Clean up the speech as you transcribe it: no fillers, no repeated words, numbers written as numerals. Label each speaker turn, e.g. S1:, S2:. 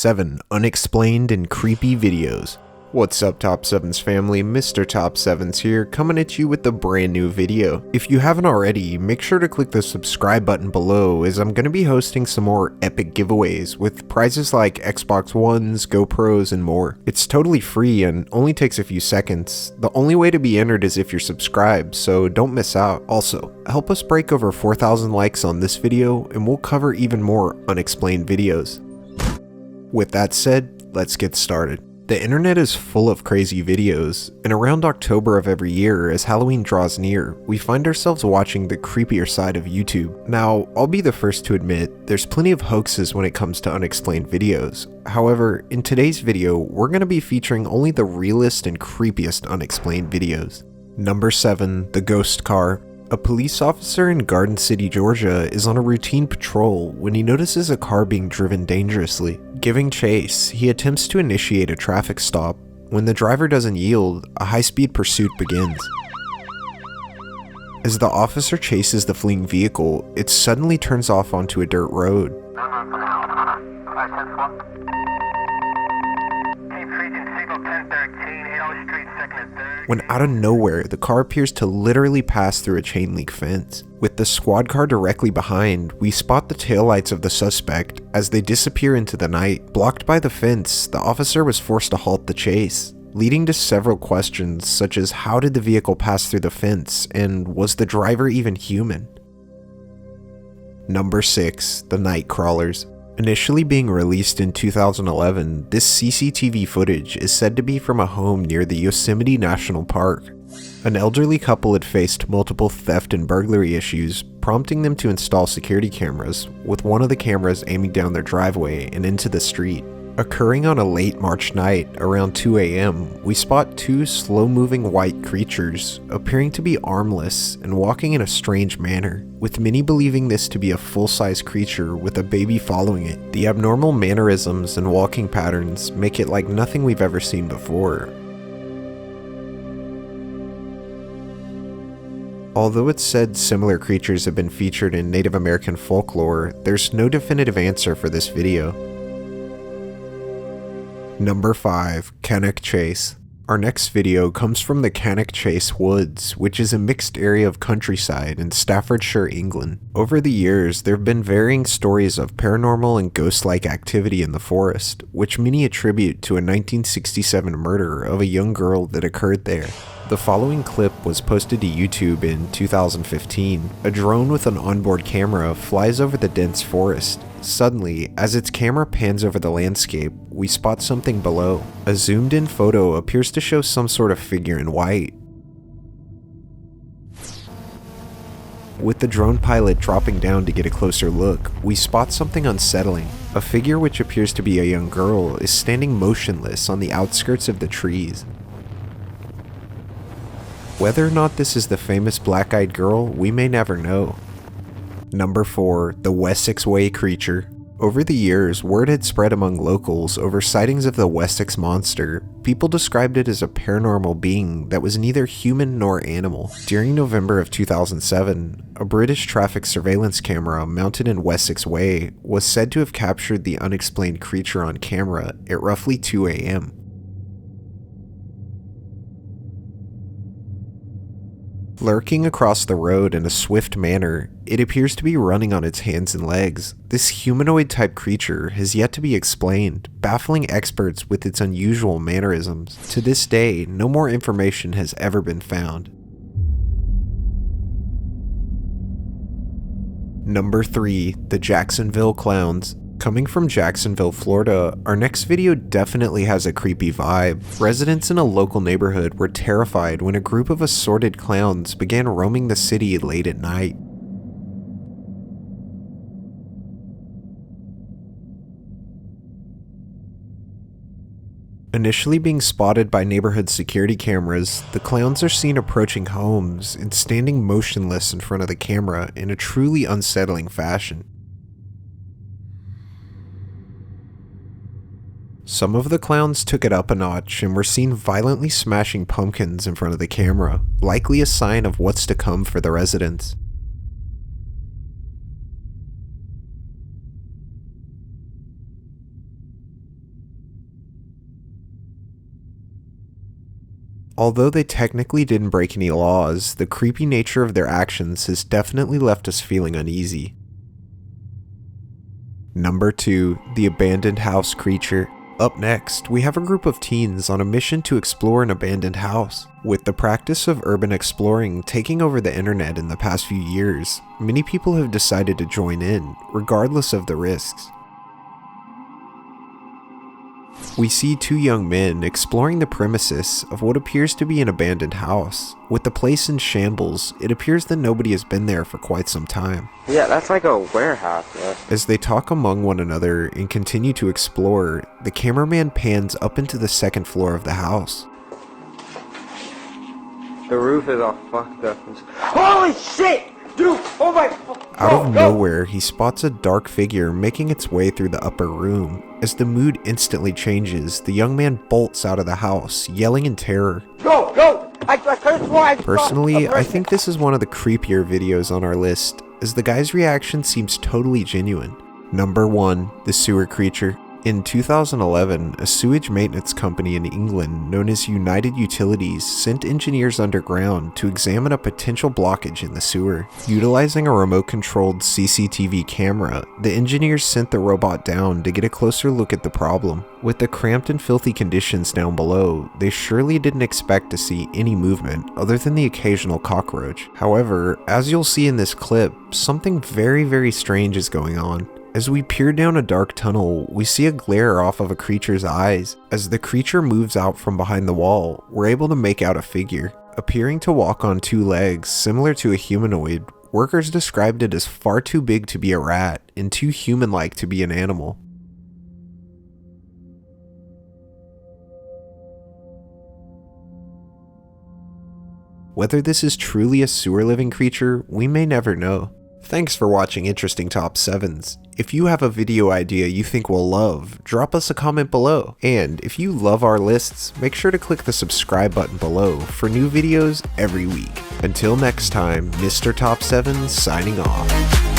S1: 7 Unexplained and Creepy Videos. What's up, Top 7's family? Mr. Top 7's here, coming at you with a brand new video. If you haven't already, make sure to click the subscribe button below, as I'm going to be hosting some more epic giveaways with prizes like Xbox Ones, GoPros, and more. It's totally free and only takes a few seconds. The only way to be entered is if you're subscribed, so don't miss out. Also, help us break over 4,000 likes on this video, and we'll cover even more unexplained videos. With that said, let's get started. The internet is full of crazy videos, and around October of every year, as Halloween draws near, we find ourselves watching the creepier side of YouTube. Now, I'll be the first to admit, there's plenty of hoaxes when it comes to unexplained videos. However, in today's video, we're going to be featuring only the realest and creepiest unexplained videos. Number 7. The Ghost Car. A police officer in Garden City, Georgia is on a routine patrol when he notices a car being driven dangerously. Giving chase, he attempts to initiate a traffic stop. When the driver doesn't yield, a high-speed pursuit begins. As the officer chases the fleeing vehicle, it suddenly turns off onto a dirt road. When out of nowhere, the car appears to literally pass through a chain link fence. With the squad car directly behind, we spot the taillights of the suspect as they disappear into the night. Blocked by the fence, the officer was forced to halt the chase, leading to several questions such as how did the vehicle pass through the fence, and was the driver even human? Number 6. The Night Crawlers. Initially being released in 2011, this CCTV footage is said to be from a home near the Yosemite National Park. An elderly couple had faced multiple theft and burglary issues, prompting them to install security cameras, with one of the cameras aiming down their driveway and into the street. Occurring on a late March night, around 2 a.m., we spot two slow-moving white creatures, appearing to be armless and walking in a strange manner, with many believing this to be a full-size creature with a baby following it. The abnormal mannerisms and walking patterns make it like nothing we've ever seen before. Although it's said similar creatures have been featured in Native American folklore, there's no definitive answer for this video. Number 5. Kenick Chase. Our next video comes from the Cannock Chase woods, which is a mixed area of countryside in Staffordshire, England. Over the years, there have been varying stories of paranormal and ghost-like activity in the forest, which many attribute to a 1967 murder of a young girl that occurred there. The following clip was posted to YouTube in 2015. A drone with an onboard camera flies over the dense forest. Suddenly, as its camera pans over the landscape, we spot something below. A zoomed-in photo appears to show some sort of figure in white. With the drone pilot dropping down to get a closer look, we spot something unsettling. A figure which appears to be a young girl is standing motionless on the outskirts of the trees. Whether or not this is the famous black-eyed girl, we may never know. Number 4. The Wessex Way Creature. Over the years, word had spread among locals over sightings of the Wessex Monster. People described it as a paranormal being that was neither human nor animal. During November of 2007, a British traffic surveillance camera mounted in Wessex Way was said to have captured the unexplained creature on camera at roughly 2 a.m. Lurking across the road in a swift manner, it appears to be running on its hands and legs. This humanoid-type creature has yet to be explained, baffling experts with its unusual mannerisms. To this day, no more information has ever been found. Number 3. The Jacksonville Clowns. Coming from Jacksonville, Florida, our next video definitely has a creepy vibe. Residents in a local neighborhood were terrified when a group of assorted clowns began roaming the city late at night. Initially being spotted by neighborhood security cameras, the clowns are seen approaching homes and standing motionless in front of the camera in a truly unsettling fashion. Some of the clowns took it up a notch and were seen violently smashing pumpkins in front of the camera, likely a sign of what's to come for the residents. Although they technically didn't break any laws, the creepy nature of their actions has definitely left us feeling uneasy. Number 2. The Abandoned House Creature. Up next, we have a group of teens on a mission to explore an abandoned house. With the practice of urban exploring taking over the internet in the past few years, many people have decided to join in, regardless of the risks. We see 2 young men exploring the premises of what appears to be an abandoned house. With the place in shambles, it appears that nobody has been there for quite some time.
S2: Yeah, that's like a warehouse. Yeah.
S1: As they talk among one another and continue to explore, the cameraman pans up into the 2nd floor of the house.
S2: The roof is all fucked up. Holy shit! Dude, oh my...
S1: Out of nowhere, he spots a dark figure making its way through the upper room. As the mood instantly changes, the young man bolts out of the house, yelling in terror.
S2: Go! Go! I could've sworn I saw
S1: Personally,
S2: a person.
S1: I think this is one of the creepier videos on our list, as the guy's reaction seems totally genuine. Number 1. The Sewer Creature. In 2011, a sewage maintenance company in England known as United Utilities sent engineers underground to examine a potential blockage in the sewer. Utilizing a remote-controlled CCTV camera, the engineers sent the robot down to get a closer look at the problem. With the cramped and filthy conditions down below, they surely didn't expect to see any movement other than the occasional cockroach. However, as you'll see in this clip, something very strange is going on. As we peer down a dark tunnel, we see a glare off of a creature's eyes. As the creature moves out from behind the wall, we're able to make out a figure. Appearing to walk on 2 legs, similar to a humanoid, workers described it as far too big to be a rat and too human-like to be an animal. Whether this is truly a sewer-living creature, we may never know. Thanks for watching Interesting Top 7s. If you have a video idea you think we'll love, drop us a comment below. And if you love our lists, make sure to click the subscribe button below for new videos every week. Until next time, Mr. Top 7 signing off.